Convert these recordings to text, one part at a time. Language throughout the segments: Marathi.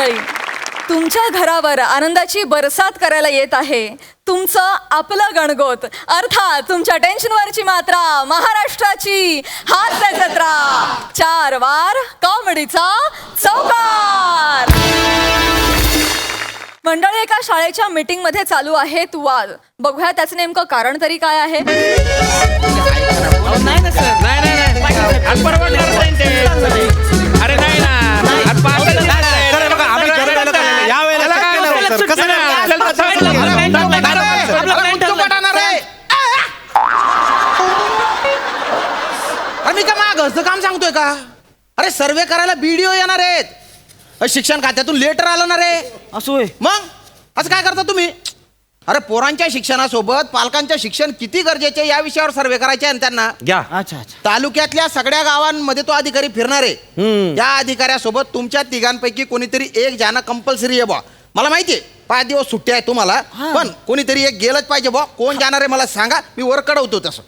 मंडळी, तुमच्या घरावर आनंदाची बरसात करायला येत आहे तुमचं आपलं गणगोत, अर्थात तुमच्या टेन्शनवरची मात्रा महाराष्ट्राची हास्य जत्रा, 4 वार कॉमेडीचा चौकार. मंडळी, एका शाळेच्या मीटिंग मध्ये चालू आहेत वाद. बघूया त्याचं नेमकं कारण तरी काय आहे. नाही ना सर, नाही आज परवा अरे नाही ना मी का मा घरचं काम सांगतोय का? अरे सर्वे करायला बीडीओ येणार आहेत, शिक्षण खात्यातून लेटर आलं ना रे. असं मग असं काय करता तुम्ही? अरे पोरांच्या शिक्षणासोबत पालकांच्या शिक्षण किती गरजेचे या विषयावर सर्वे करायचे आहे त्यांना. घ्या. अच्छा अच्छा. तालुक्यातल्या सगळ्या गावांमध्ये तो अधिकारी फिरणार आहे. या अधिकाऱ्यासोबत तुमच्या तिघांपैकी कोणीतरी एक जाणं कंपल्सरी आहे बा. मला माहितीये 5 दिवस सुट्टी आहे तुम्हाला, पण कोणीतरी एक गेलंच पाहिजे बा. कोण जाणार आहे मला सांगा, मी वर कडवतो तसं.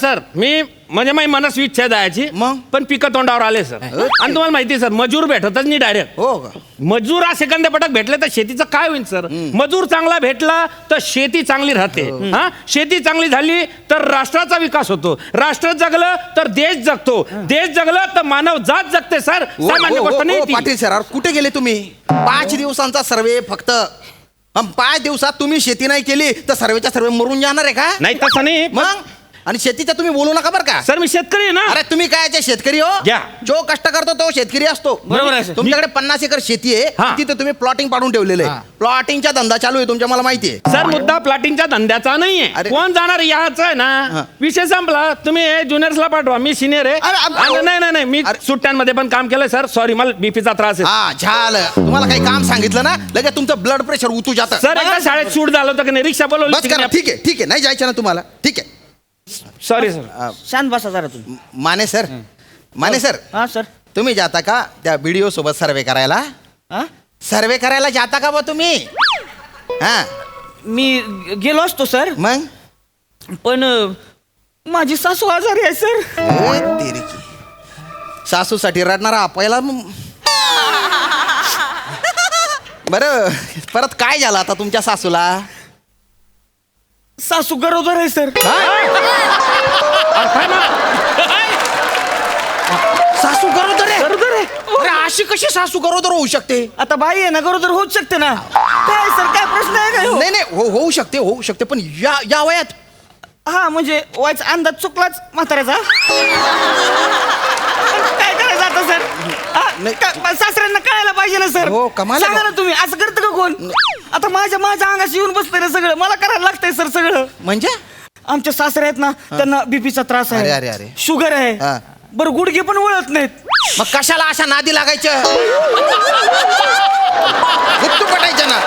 सर मी म्हणजे माझी मनस्वी इच्छा जायची, मग? पण पिकं तोंडावर आले सर. आणि तुम्हाला माहिती सर, मजूर भेटतच नाही डायरेक्ट. हो का? मजूर सेकंद पटक भेटले तर शेतीचं काय होईल सर? मजूर चांगला भेटला तर शेती चांगली राहते. हा, शेती चांगली झाली तर राष्ट्राचा विकास होतो. राष्ट्र जगलं तर देश जगतो. देश जगलं तर मानव जात जगते सर. सामान्य गोष्ट नाही ती. पाटील सर, कुठे गेले तुम्ही? 5 दिवसांचा सर्वे फक्त. 5 दिवसात तुम्ही शेती नाही केली तर सर्वेच्या सर्वे मरून जाणार आहे का? नाही तसं नाही. मग आणि शेतीचं तुम्ही बोलू नका बरं का सर, मी शेतकरी आहे ना. अरे तुम्ही काय शेतकरी हो? घ्या. जो कष्ट करतो तो शेतकरी असतो. बरोबर आहे सर. तुमच्याकडे 50 एकर शेती आहे, हा. तिथे तुम्ही प्लॉटिंग पाडून ठेवलेलं आहे. प्लॉटिंगचा धंदा चालू आहे तुमच्या, मला माहिती आहे. सर, मुद्दा प्लॉटिंगच्या धंद्याचा नाहीये. अरे. कोण जाणार याच आहे ना. विषय संपला. तुम्ही ज्युनियर्सला पाठवा, मी सिनियर आहे. नाही मी सुट्ट्यांमध्ये पण काम केलंय सर. सॉरी, मला बीपीचा त्रास आहे. हा झालं. तुम्हाला काही काम सांगितलं ना, लगेच तुमचं ब्लड प्रेशर उतू जातं. सर, एकदा शाळेत शूट झालं होतं की नाही, रिक्षा बस करा. बोलवली. ठीक आहे नाही जायचं ना तुम्हाला. ठीक आहे. Sorry sir. शांत बसा जरा तुम्ही. माने सर, हा सर. तुम्ही जाता का त्या बीडीओ सोबत सर्वे करायला? हा? सर्वे करायला जाता का बा तुम्ही? हा, मी गेलो असतो सर, मग पण माझी सासू आजारी आहे सर. सासूसाठी रडणारा पहिला. बरं, परत काय झालं आता तुमच्या सासूला? सासू गरोदर आहे सर. सासू गरोदर आहे? गरोदर आहे. अरे अशी कशी सासू गरोदर होऊ शकते? आता बाई आहे ना, गरोदर होऊच शकते ना. काय सर, काय प्रश्न आहे काय? नाही होऊ शकते पण या वयात? हा, म्हणजे व्हायचा अंदाज चुकलाच म्हाताऱ्याचा. काय करायचं आता सर? सासऱ्यांना कळायला पाहिजे ना सर. हो, कमाल आहे. सांगा ना तुम्ही, असं करतं का कोण? आता माझ्या अंगाशी येऊन बसतंय ना सगळं. मला करायला लागतंय सर सगळं. म्हणजे आमचे सासरे आहेत ना, त्यांना बीपीचा त्रास आहे. अरे. शुगर आहे. हा. बरं, गुडघे पण वळत नाहीत. मग कशाला अशा नादी लागायचं? गुप्तू पटायचं ना.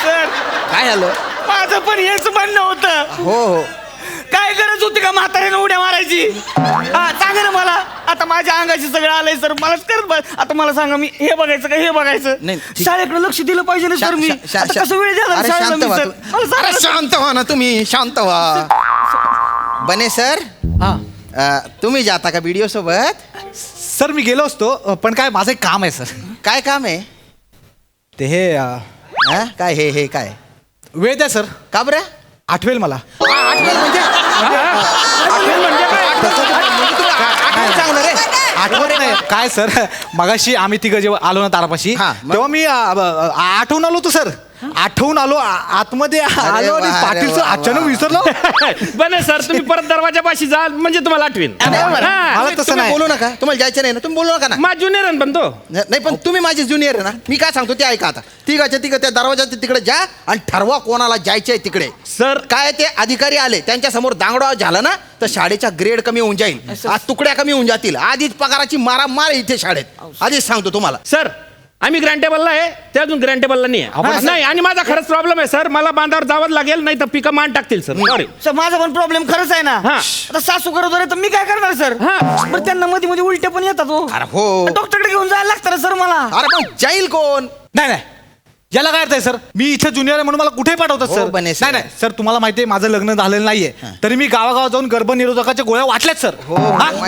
सर, काय झालं? माझं पण हेच म्हणणं होतं. हो काय गरज होती का म्हाताऱ्यानं उड्या मारायची? हा, सांगा ना मला. आता माझ्या अंगाशी सगळं आलंय सर. मलाच करत. आता मला सांगा, मी हे बघायचं का हे बघायचं? नाही, ठीक. शाळेकडे लक्ष दिलं पाहिजे ना सर. मी आता कसं वेळ द्यायला अरे शाळेला शांत मी, व्हा सर? तू. मला सांगा अरे ना, सर. शांत व्हा ना तुम्ही, शांत व्हा. बने सर, तुम्ही जाता का बीडीओ सोबत? सर, मी गेलो असतो, पण काय माझं एक काम आहे सर. काय काम आहे ते हे काय हे काय? वेळ द्या सर, का बरं? आठवेल मला. आठवेल म्हणजे चांगलं रे. आठवत नाही काय सर, मगाशी आम्ही तिघं जेव्हा आलो ना तारापाशी, हा, मग? तेव्हा मी आठवून आलो होतो सर. आठवून आलो, आतमध्ये आलो आणि वा, पाटीलचं वा, वा. अचानक विसरलो. बने सर, तुम्ही परत दरवाजापाशी जा, म्हणजे तुम्हाला आठवीन. मला तसं तुम्ही नाही. बोलू नका. तुम्हाला जायचं नाही ना, तुम्ही बोलू नका ना. माझ ज्युनियर पण तो. नाही, पण तुम्ही माझे ज्युनियर आहे ना. मी काय सांगतो ते ऐका. आता तिघ त्या दरवाजाच्या तिकडे जा आणि ठरवा कोणाला जायचंय तिकडे. सर, काय ते अधिकारी आले, त्यांच्या समोर दांगडा झाला ना तर शाळेचा ग्रेड कमी होऊन जाईल. आज तुकड्या कमी होऊन जातील. आधीच पगाराची मारामार इथे शाळेत. आधीच सांगतो तुम्हाला. सर, आम्ही ग्रँटेबलला आहे, ते अजून ग्रँटेबलला नाही आहे. नाही, आणि माझा खरंच प्रॉब्लेम आहे सर. मला बांधावर जावं लागेल, नाही तर पिकं मान टाकतील सर. सॉरी सर, माझा पण प्रॉब्लेम खरंच आहे ना. हा. आता सासू गरोदर आहे तर मी काय करणार सर? हा. बरं, त्यांना मध्ये मध्ये उलटे पण येतात. अरे हो. डॉक्टरकडे घेऊन जायला लागतं ना सर मला. अरे पण जाईल कोण? नाही याला काय अर्थ आहे सर? मी इथे ज्युनियर आहे म्हणून मला कुठे पाठवतात हो, सर? बने सर. नाही नाही सर, तुम्हाला माहिती आहे माझं लग्न झालेलं नाहीये, तरी मी गावागावात जाऊन गर्भनिरोधकाच्या गोळ्या वाटल्यात सर.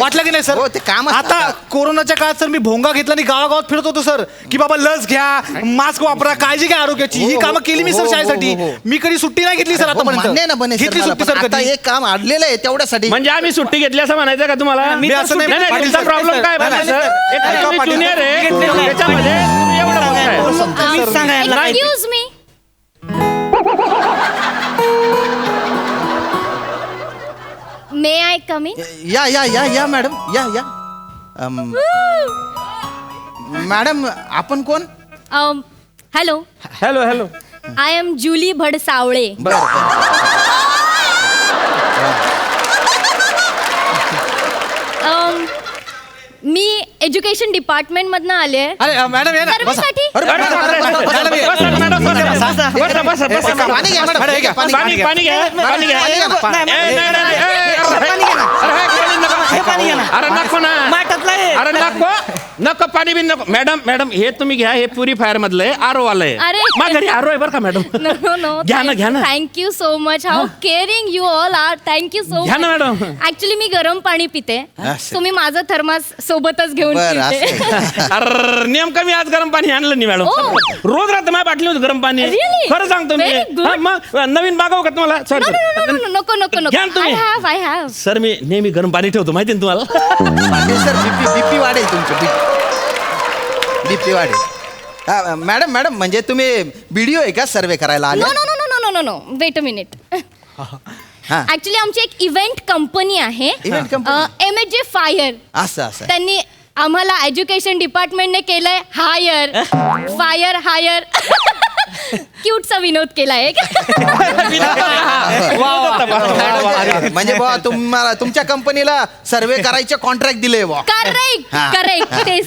वाटल्या की नाही सर? हो, ते कामच आता आता. कोरोनाच्या काळात सर मी भोंगा घेतला आणि गावागावात फिरत होतो सर, की बाबा लस घ्या, मास्क वापरा, काळजी घ्या आरोग्याची. ही कामं केली मी सर शाळेसाठी. मी कधी सुट्टी नाही घेतली सर हो, मान्य आहे ना आतापर्यंत. बने सर घेतली मला, सुट्टी पण सर आता कधी? एक काम अडलेलं आहे तेवढ्यासाठी. म्हणजे आम्ही सुट्टी घेतली असं म्हणायचं का तुम्हाला? मी असं नाही- नाही, नाही, पाटील तुमचा सर, प्रॉब्लेम काय नाही, माहिती नाही, सर? नाही, एक नाही, तुम्ही पाटील ज्युनियर सर, आहे, घेतलेलं नाही. त्याच्यामध्ये तुम्ही एवढं बोलताय. तुम्हीच सांगा यांना काय. Excuse me. May I come in? या या या या मॅडम या या मॅडम आपण कोण? Hello, hello hello. I am Julie Bhadsawale. बरं मी एज्युकेशन डिपार्टमेंट मधनं आले आहे अरे मॅडम या ना, बसा. सर्वेसाठी. अरे, अरे, बसा, अरे, बसा, बसा, अरे, बसा, बसा, मॅडम, बसा, बसा, बसा, बसा. पाणी घ्या मॅडम, मॅडम, हे घ्या, पाणी पाणी घ्या. पाणी घ्या पाणी घ्या. पाणी घ्या ना. नाही, ए, नाही, नाही, नाही, ए, अरे, पाणी घ्या ना. अरे, हे पाणी नको. हे पाणी घ्या ना. अरे नको ना. माठातलं आहे. अरे नको नको पाणी बिन नको. मॅडम मॅडम हे तुम्ही घ्या, हे प्युरिफायर मधलं आहे, आरो वालं आहे. अरे. माझ्या घरी आरो आहे बरं का मॅडम. नो नो घ्या ना, घ्या ना. Thank you so much. How caring you all are. Thank you so घ्या ना, मच. मॅडम. ऍक्च्युली मी गरम पाणी पिते, असं. सो मी माझं थर्मास सोबतच घेऊन बरं, पिते. असं. अरे नेमकं मी आज गरम पाणी आणलं नाही मॅडम. Oh. रोज राहतं माझ्या बाटली होती गरम पाणी. Really? खरं सांगतो मी. Very good. हा, मग नवीन मागवू का तुम्हाला? No, sorry no, no, no, no, नको नको नको. घ्या ना तुम्ही. I have. सर मी नेहमी गरम पाणी ठेवतो माहिती ना तुम्हाला. पाटील सर बीपी वाढेल तुमचं, बीपी वाढेल. मॅडम मॅडम म्हणजे तुम्ही व्हिडिओ आहे का सर्वे करायला आले? No no no no no no no. Wait a minute. हा. ऍक्च्युली आमची एक इव्हेंट कंपनी आहे, Event company? MHJ fire. असं असं त्यांनी आम्हाला एज्युकेशन डिपार्टमेंटने केलंय हायर. Fire hire. क्यूटचा विनोद केलाय. म्हणजे बुवा तुम्हाला तुमच्या कंपनीला सर्वे करायचे कॉन्ट्रॅक्ट दिले बुवा. करेक्ट हा. करेक्ट. तेच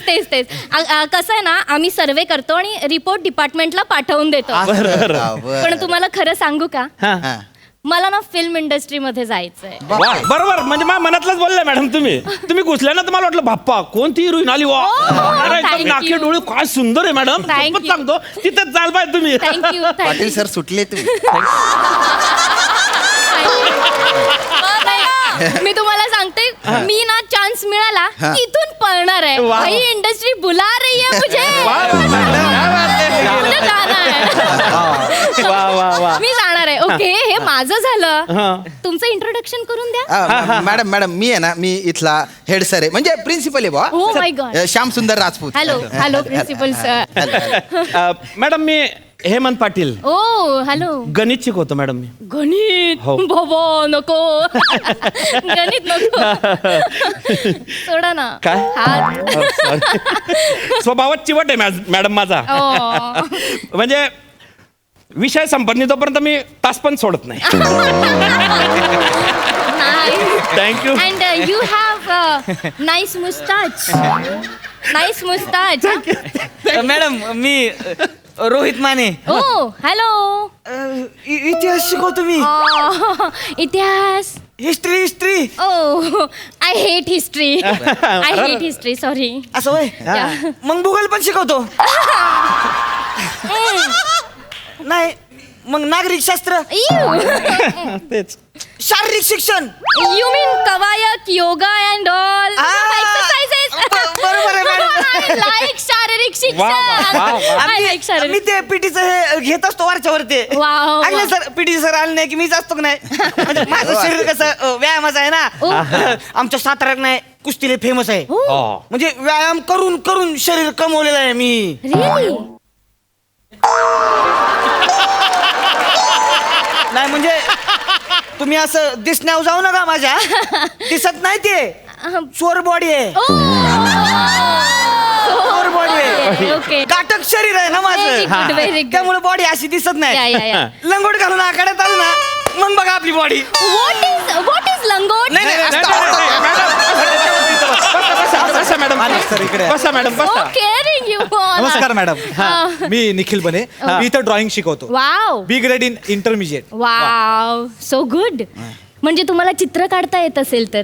कसं आहे ना, आम्ही सर्वे करतो आणि रिपोर्ट डिपार्टमेंटला पाठवून देतो. बरं. पण तुम्हाला खरं सांगू का, हा. मला ना फिल्म इंडस्ट्रीमध्ये जायचंय. वा, बरोबर म्हणजे माझ्या मनातलंच बोलले मॅडम तुम्ही घुसल्या ना, तुम्हाला वाटलं बाप्पा कोणती हिरोईन आली वा. अरे thank एकदम नाके you. डोळे काय सुंदर आहे मॅडम. Thank खूपच you. सांगतो तिथं चाल पाहिजे तुम्ही. थँक्यू पाटील सर सुटले तुम्ही. मी तुम्हाला सांगते, मी ना चान्स मिळाला की इथून पळणार आहे. वा. भाई इंडस्ट्री बुला रही है मुझे. वा, क्या बात आहे. मुझे जाना है. वा वा वा. मी जाणार आहे. ओके, हे माझं हा. झालं. तुमचं इंट्रोडक्शन करून द्या. मॅडम मी आहे ना, मी इथला हेड सर आहे, म्हणजे प्रिन्सिपल आहे बुवा. Oh my God. Shyam Sundar Rajput. Hello principal sir. Madam मी हेमंत पाटील ओ हॅलो. गणित शिकवतो मॅडम मी. गणित हो. बाबा नको. गणित नको. सोडा ना. काय? हात. स्वभावात चिवट आहे मॅडम माझा. ओ. म्हणजे विषय संपत नाही तोपर्यंत मी तास पण सोडत नाही. Thank you. And you have nice moustache. Nice moustache. Madam मी रोहित माने. Oh hello. इतिहास शिकवतो मी. इतिहास. History. Oh I hate history. I hate history. Sorry. असं होय. Yeah. मग भूगोल पण शिकवतो. नाही मग नागरिक शास्त्र, तेच शारीरिक शिक्षण. You mean कवायत, योगा and all exercises. बरोबर आहे मॅडम. I like शारीरिक शिक्षण. वा, वा. I like मी शारीरिक. ते पीटीचं हे घेत असतो वरच्यावर ते. Wow, आले wow. सर पीटी सर आले नाही की मीच असतो की नाही. म्हणजे माझं शरीर कसं व्यायामाचं आहे ना. आमच्या साताऱ्यात नाही कुस्तीले फेमस आहे. Oh, म्हणजे व्यायाम करून करून शरीर कमवलेलं आहे मी. really? नाही म्हणजे तुम्ही असं दिसण्यावर जाऊ नका माझ्या. दिसत नाही ते चोर बॉडी आहे. चोर बॉडी आहे. Okay. काटक शरीर आहे ना Very माझं. good, very good. त्यामुळे बॉडी अशी दिसत Yeah, yeah, नाही. yeah. लंगोट घालून आखाड्यात आलं ना मग बघा आपली बॉडी. What is लंगोट? नाही, नाही, नाही, नाही, नाही, मॅडम सर इकडे बसा मॅडम So बसा. caring you all. नमस्कार मॅडम. मी निखिल बने. मी इथं ड्रॉइंग शिकवतो. Wow. B grade in intermediate. Wow. So good. म्हणजे तुम्हाला चित्र काढता येत असेल तर.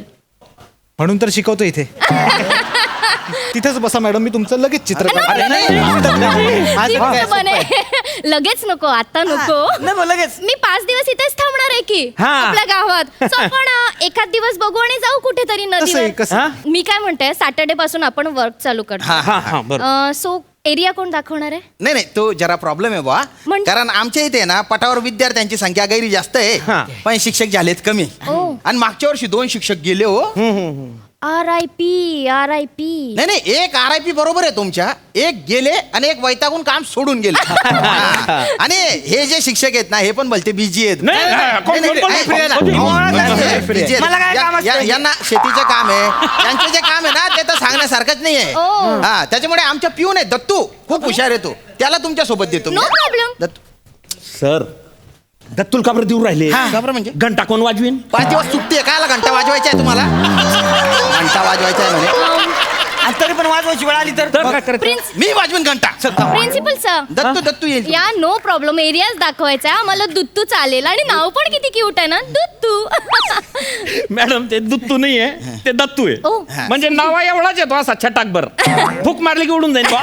म्हणून तर शिकवतो इथे. तिथेच बसा मॅडम, मी तुमचं लगेच चित्र काढतो. अरे नाही, आज ती बघा. फक्त बने. लगेच नको, आता नको. नाही मग लगेच मी 5 दिवस इथेच थांबणार आहे की हा. आपल्या गावात. So आपण एखाद दिवस बघू आणि जाऊ कुठेतरी कसं आहे, नदीवर. कसं? हा? मी काय म्हणते, सॅटर्डे पासून आपण वर्क चालू करतो. हा हा बरोबर. सो एरिया कोण दाखवणार आहे? नाही तो जरा प्रॉब्लेम आहे बा, म्हणजे? कारण आमच्या इथे ना पटावर विद्यार्थ्यांची संख्या गैरी जास्त हा. आहे, पण शिक्षक झालेत कमी. ओ. आणि मागच्या वर्षी 2 शिक्षक गेले हो. RIP. नाही एक RIP बरोबर आहे तुमच्या, एक गेले आणि एक वैतागून काम सोडून गेले. हा. आणि हे जे शिक्षक आहेत ना, हे पण भलते बिजी आहेत. नाही, कोण- नाही, कोण- नाही, कोण- नाही, कोण- नाही, कोण- नाही, busy आहेत. मला काय काम असतं? यांना शेतीचं काम आहे, यांचं जे काम आहे ना ते तर सांगण्यासारखंच नाही आहे. ओ. हा, त्याच्यामुळे आमच्या पिऊन आहे दत्तू, खूप हुशार आहे तो, त्याला तुमच्या सोबत देतो मी. No problem. Dattu sir Dattul का बरं देऊ राहिले का बरं म्हणजे? घंटा कोण वाजवीन? 5 दिवस सुट्टी आहे, कायला घंटा वाजवायचा आहे तुम्हाला? घंटा वाजवायचा आहे म्हणे. आणि तरी पण वाजवायची वेळ आली तर तर काय करायचं? प्रिन्स मी वाजवीन घंटा. Principal sir. दत्तू येईल. या नो प्रॉब्लेम, एरियाच दाखवायचा आहे आम्हाला. दुत्तू चालेल आणि नाव पण किती क्यूट आहे ना, दुत्तू. मॅडम ते दुत्तू नाहीये, ते दत्तू ओ. आहे. म्हणजे नावा एवढाच येतो असा छटाकभर, फुक मारली की उडून जाईल बा.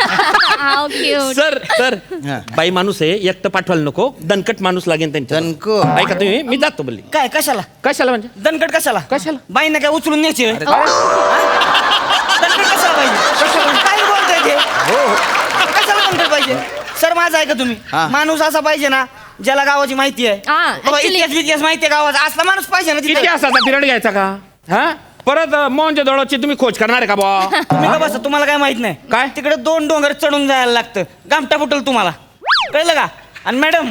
How cute. सर सर हा. बाई माणूस आहे, एकटं पाठवायला नको, दणकट माणूस लागेल त्यांच्या. दणकट. ऐका तुम्ही, मी जातो बोलली. काय कशाला कशाला म्हणजे? दणकट कशाला कशाला? बाईने काय उचलून न्यायची होय? दणकट कशाला पाहिजे? काय बोलताय ते? कशाला दणकट पाहिजे? सर माझं ऐका तुम्ही, हा. माणूस असा पाहिजे ना ज्याला गावाची माहिती आहे. हा, बाबा, actually- इतिहास माहिती आहे गावाचा, असला माणूस पाहिजे ना तिथे. इतिहासाचा पिरियड घ्यायचा का? हा परत मोहनच्या दळोची तुम्ही खोज करणार आहे का बा? तुम्ही का बसा, तुम्हाला काय माहित नाही काय? तिकडे 2 डोंगर चढून जायला लागतं, गामटा फुटल तुम्हाला, कळलं का? आणि मॅडम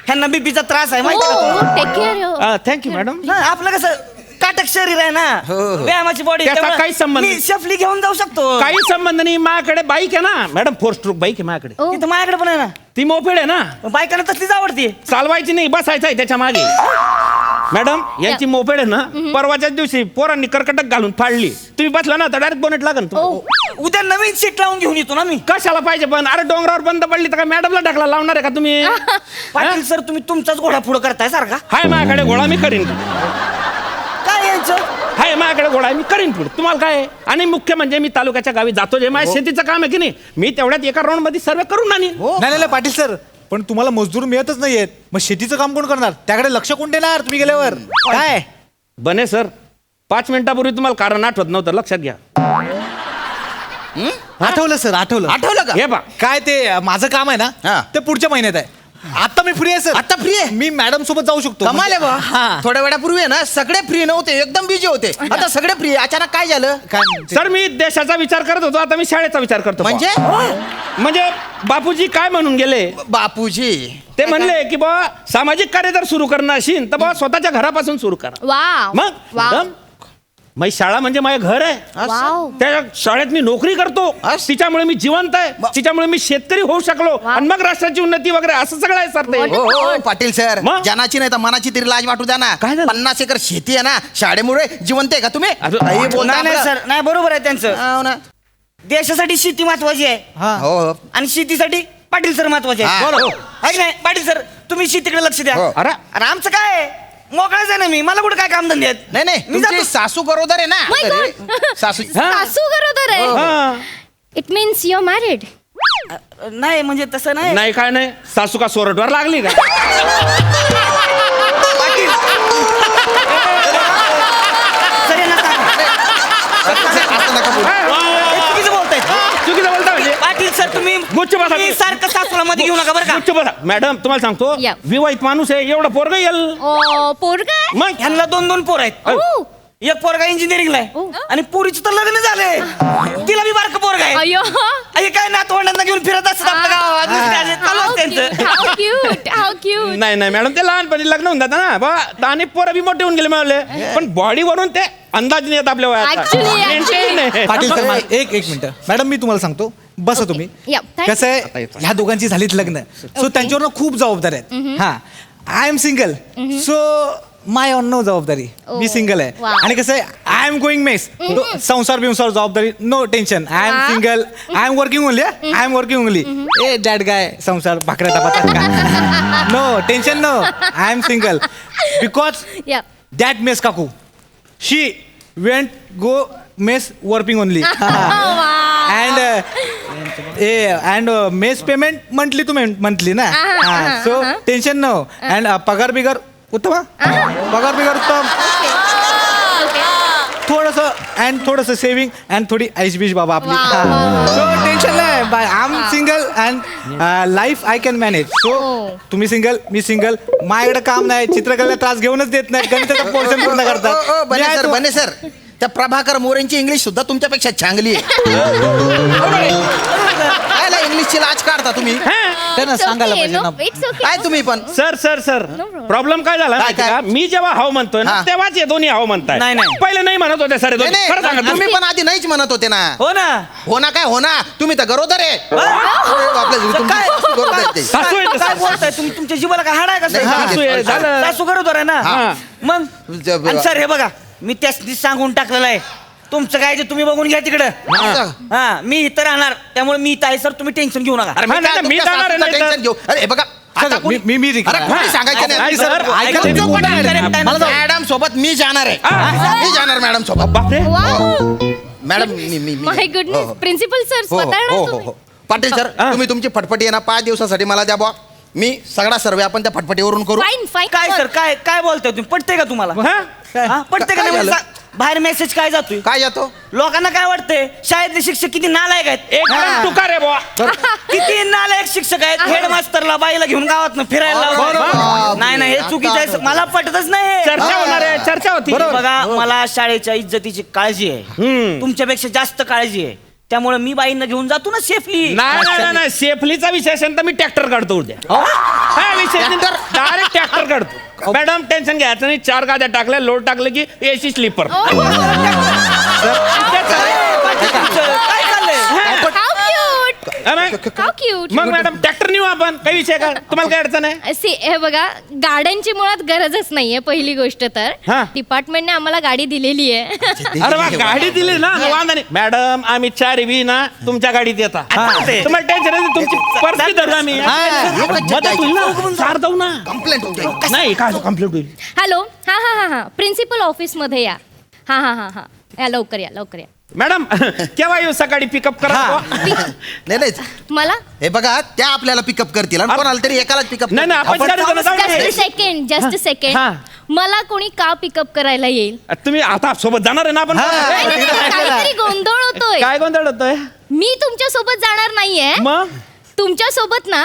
ह्यांना बीपीचा त्रास आहे माहिती आहे का? Take care. Thank you madam. ना, आपलं कसं काटक शरीर आहे ना, हो, हो. व्यायामाची बॉडी, त्याचा काहीच संबंध मी नाही. शफली घेऊन जाऊ शकतो. काही संबंध नाही, माझ्याकडे बाईक आहे ना मॅडम, 4 स्ट्रोक बाईक आहे माझ्याकडे. तिथं माझ्याकडे पण आहे ना, ती मोपेड आहे ना, बायकांना तसलीच आवडते. चालवायची नाही, बसायचं आहे त्याच्या मागे. मॅडम यांची मोपेड आहे ना, परवाच्याच दिवशी पोरांनी कर्कटक घालून फाडली. तुम्ही बसला ना तर डायरेक्ट बोनेट लागन. उद्या नवीन सीट लावून घेऊन येतो ना मी. कशाला पाहिजे पण? अरे डोंगरावर बंद पडली तर काय मॅडमला ढकला लावणार आहे का तुम्ही? पाटील सर तुम्ही तुमचाच घोडा पुढं करताय सारखा. हाय माझ्याकडे घोडा, मी करीन. काय यांचं? हाय माझ्याकडे घोडा आहे, मी करीन पुढे. तुम्हाला काय आहे? आणि मुख्य म्हणजे मी तालुक्याच्या गावी जातो, जे माझ्या शेतीचं काम आहे की नाही, मी तेवढ्यात एका राऊंड मध्ये सर्वे करून आणीन. नाही नाही पाटील सर, पण तुम्हाला मजदूर मिळतच नाहीयेत, मग शेतीचं काम कोण करणार? त्याकडे लक्ष कोण देणार तुम्ही गेल्यावर? काय बने सर, 5 मिनिटापूर्वी तुम्हाला कारण आठवत नव्हतं, लक्षात घ्या. आठवलं सर, आठवलं. आठवलं का? हे बा काय ते माझं काम आहे हा. ना, ते पुढच्या महिन्यात आहे. आता मी फ्री आहे सर. आता free आहे? मी मॅडम सोबत जाऊ शकतो. कमाल आहे बा. हा. थोड्या वेळापूर्वी आहे ना सगळे फ्री नव्हते, एकदम बिजी होते, आता सगळे फ्री. अचानक काय झालं? काय सर, मी देशाचा विचार करत होतो, आता मी शाळेचा विचार करतो. म्हणजे म्हणजे बापूजी काय म्हणून गेले? बापूजी ते म्हणले की बा सामाजिक कार्य जर सुरू करणं असेल तर बा स्वतःच्या घरापासून सुरू करा. वाव. मग वाव. मॅडम, माझी शाळा म्हणजे माझं घर आहे. वाव. त्या शाळेत मी नोकरी करतो, असं? तिच्यामुळे मी जिवंत आहे, तिच्यामुळे मी शेतकरी होऊ शकलो, वा. आणि मग राष्ट्राची उन्नती वगैरे असं सगळं आहे सर ते. What? हो हो पाटील सर, मग? जनाची नाही तर मनाची तरी लाज वाटू द्या ना. काय झालं? 50 एकर शेती आहे ना, शाळेमुळे जिवंत आहे का तुम्ही? अरे, काही बोलता नाही नाही आपलं? सर, नाही बरोबर आहे त्यांचं. हो ना. देशासाठी शेती महत्वाची आहे हा. हो हो आणि शेतीसाठी पाटील सर महत्वाचे हा. आहे. बरोबर. आहे की नाही पाटील सर, तुम्ही शेतीकडे लक्ष द्या. हो. अरे. अरे आमचं काय आहे? मोकळाच आहे ना मी, मला कुठे काय काम धंदे आहेत? नाही नाही, मी तुमची जातो. सासू गरोदर आहे ना. My अरे, God. सासू हा. सासू गरोदर आहे. हा. It means you married. नाही म्हणजे तसं नाही. नाही काय नाही, सासू का सोरटवर लागली का? पाटील सर यांना सांगा. असं नका बोलू. हे चुकीचं बोलताय. चुकीचं बोलता म्हणजे? पाटील सर तुम्ही गुच्छ बसा. तुम्ही सारखं सासूला मध्ये घेऊ नका बरं का. गुच्छ बसा. मॅडम तुम्हाला सांगतो, या. विवाहित माणूस आहे, एवढं पोरग येईल ओ पोरगा. मग? ह्यांना 2 पोर आहेत. ओ. एक पोरगा इंजिनिअरिंगला आहे ओ. आणि पोरीचं तर लग्न झालंय, तिला बी बारकं पोरगा आहे. अयो. हे काय नातवंडांना घेऊन फिरत असतात आपल्या गावात, नुसते असे चालू How असतं cute, त्यांचं. how cute, how cute. नाही नाही मॅडम, ते लहानपणी लग्न होऊन जातं ना बा, आणि पोरं बी मोठे होऊन गेले मिळाले, पण बॉडीवरून ते अंदाज नाही येत आपल्या वयाचा. Actually, Maintain नाही. पाटील सर एक मिनिट मॅडम, मी तुम्हाला सांगतो, बसा तुम्ही. Yeah, thank कसं आहे, ह्या दोघांची झालीत लग्न, सो त्यांच्यावर खूप जबाबदारी आहेत. हा, I am single, so my own no जबाबदारी. मी सिंगल आहे. Wow. आणि कसं आहे, आय एम गोइंग मेस, संसार बिंसार जबाबदारी no tension. I am Wow. Single, I am working only. I am working only. A dad guy, संसार भाकऱ्या तपातात का? No tension, no. I am single because Yeah. That mess काकू, she went go mess working only. Wow. And mess payment monthly to monthly ना सो टेन्शन नो अँड पगार बिगार उत्तम पगार बिगार उत्तम थोडंसं सेविंग अँड थोडी ऐश बीश बाबा आपली सो टेन्शन नाही bye I am single and life I can manage so तुम्ही सिंगल मी सिंगल माझ्याकडे काम नाही चित्रकलेला त्रास घेऊनच देत नाही गणिताचं पोर्शन पूर्ण करतात बने सर त्या प्रभाकर मोरेंची इंग्लिश सुद्धा तुमच्यापेक्षा चांगली आहे काय इंग्लिशची लाज काढता तुम्ही त्यांना सांगायला पाहिजे ना काय तुम्ही पण सर प्रॉब्लेम काय झाला माहिती काय? का? मी जेव्हा हाव म्हणतोय ना हा. तेव्हाच हे दोन्ही हाव म्हणताय नाही, नाही. पहिले नाही म्हणत होते सर नाही, खरं सांगा नाही, तुम्ही पण आधी नाहीच म्हणत होते ना हो ना हो ना काय हो ना तुम्ही तर गरोदर आहे आपल्या तुमची काय सासू गरोदर आहे ते. सासू आहे काय तसं. बोलताय तुम्ही तुमच्या जीवाला काय हाड आहे का नाही, सासू आहे, झालं. सासू गरोदर आहे ना हा. मग आणि सर हे बघा मी त्यासनी सांगून टाकलेलं आहे तुमचं काय ते तुम्ही बघून घ्या तिकडं असं. हा मी इथं राहणार त्यामुळे मी इथं आहे सर तुम्ही टेन्शन घेऊ नका अरे मी हा, नाही, काय मी तुमच्या जाणार आहे, सासूचं नाही तर- टेन्शन घेऊ अरे हे बघा आता कोणी- मी अरे कोणी सांगायचं नाही, नाही सर, ऐका, तुमचं मी पण बोलणार correct आहे. आहे. मला जाऊ- मॅडम सोबत मी जाणार आहे मी जाणार मॅडम सोबत बापरे मॅडम मी माय हो, गुडनेस हो. प्रिन्सिपल सर हो स्वतः हो हो हो पाटील सर तुम्ही तुमची फटफटी आहे ना 5 दिवसासाठी मला द्या बा मी सगळा सर्वे आपण त्या फटफटीवरून करू फाईन काय सर काय काय बोलताय तुम्ही पटतंय का तुम्हाला हा? हा, पटतंय का काय नाही मला झालं? सांग. बाहेर मेसेज काय जातोय काय येतो लोकांना काय वाटतंय शाळेतले शिक्षक किती नालायक आहेत एकदम तुकार आहे बुवा किती नालायक शिक्षक आहेत हेडमास्टरला बाईला घेऊन गावात फिरायला लावतात. नाही नाही हे चुकीचं आहे मला पटतच नाही चर्चा होणार आहे चर्चा होती बघा मला शाळेच्या इज्जतीची काळजी आहे तुमच्यापेक्षा जास्त काळजी आहे त्यामुळे मी बाईंना घेऊन जातो ना सेफली नाही सेफलीचा विषय असेल तर मी ट्रॅक्टर काढतो उद्या हा विषय डायरेक्ट ट्रॅक्टर काढतो मॅडम टेन्शन घ्यायचं नाही 4 गाद्या टाकल्या लोड टाकलं की एसी स्लीपर काय चाललंय हाऊ क्यूट मग मॅडम ट्रॅक्टर नेऊ आपण काही विषय का तुम्हाला काय अडचण आहे हे बघा गाड्यांची मुळात गरजच नाहीये पहिली गोष्ट तर हा. डिपार्टमेंटने आम्हाला गाडी दिलेली आहे अरे वा गाडी दिली ना वांधा नाही मॅडम आम्ही 4 बी ना तुमच्या गाडीत येता तुम्हाला टेन्शन नाही तुमची पर्स धरू आम्ही मदत होईल ना 4 जाऊ ना कंप्लेंट नाही काय कंप्लीट होईल हॅलो हा प्रिन्सिपल ऑफिस मध्ये या हा या लवकर या मॅडम केव्हा येऊ सकाळी पिकअप करा नाही मला हे बघा त्या आपल्याला पिकअप करतील आणि कोणाला तरी एकालाच पिकअप नाही नाही आपण गाडी घेऊन जाऊ ना. जस्ट सेकंड हा. मला कोणी का पिकअप करायला येईल तुम्ही आता सोबत जाणार आहे ना आपण नाही, काहीतरी गोंधळ होतोय काय गोंधळ होतोय मी तुमच्या सोबत जाणार नाहीये मग तुमच्या सोबत ना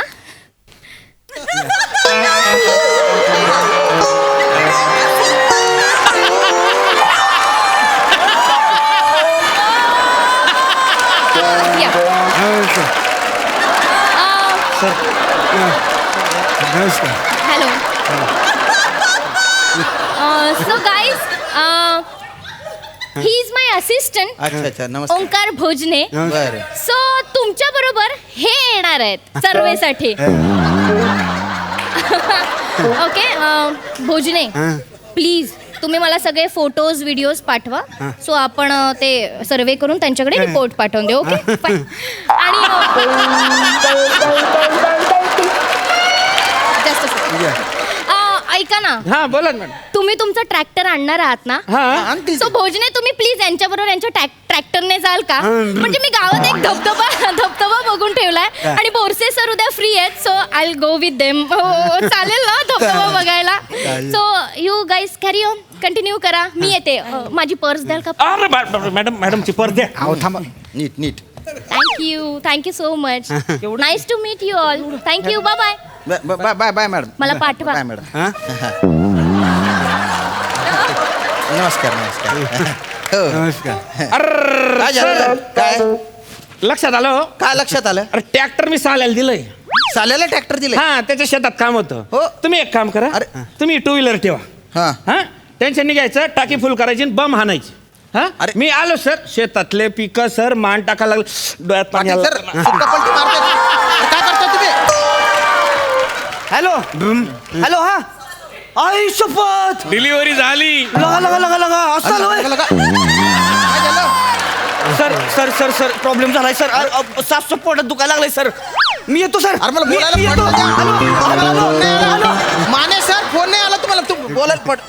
या. Hello so guys he is my assistant अच्छा नमस्कार ओंकार भोजने बरं सो तुमच्या बरोबर हे येणार आहेत सर्वेसाठी ओके भोजने प्लीज तुम्ही मला सगळे फोटोज व्हिडिओज पाठवा सो आपण ते सर्वे करून त्यांच्याकडे रिपोर्ट पाठवून देऊ ओके Fine. आणि Just a second. ऐका ना हा बोला ना मॅडम तुम्ही तुमचा ट्रॅक्टर आणणार आहात ना हा आणतील सो भोजने तुम्ही प्लीज यांच्याबरोबर यांच्या ट्रॅक्टरने जाल का म्हणजे मी गावात एक धबधबा बघून ठेवलाय आणि बोरसे सर उद्या फ्री आहेत so I go with them चालेल ना धबधबा बघायला so you guys carry on continue करा मी येते माझी पर्स द्याल का अरे मॅडमची पर्स द्या थांबा नीट thank you so much nice to meet you all thank you bye bye bye madam मला पाठवा. बाय मॅडम नमस्कार काय झालं काय लक्षात आलं हो? काय लक्षात आलं अरे ट्रॅक्टर मी साल्याला दिलंय साल्याला ट्रॅक्टर दिले हा त्याच्या शेतात काम होतं हो. तुम्ही एक काम करा अरे. तुम्ही 2 व्हीलर ठेवा हा हा टेन्शन नाही घ्यायचं टाकी फुल करायची आणि बम हाणायची हा अरे. मी आलो सर शेतातले पिकं सर मान टाकायला लागलं डोळ्यात पाणी पाटील सर आलं. सुक्कापलटी मारताय. अरे, काय करता तुम्ही हॅलो हा आई शपथ डिलिव्हरी झाली लगा असं लगा, लगा. काय झालं sir sir sir sir problem झालाय सर साफ पोटात दुखायला लागलाय सर मी येतो सर अरे मला मी बोलायला येतो. पडलं का? हॅलो, मला हॅलो, फोन नाही आला. हॅलो. माने सर फोन नाही आला तुम्हाला तू बोलायला पड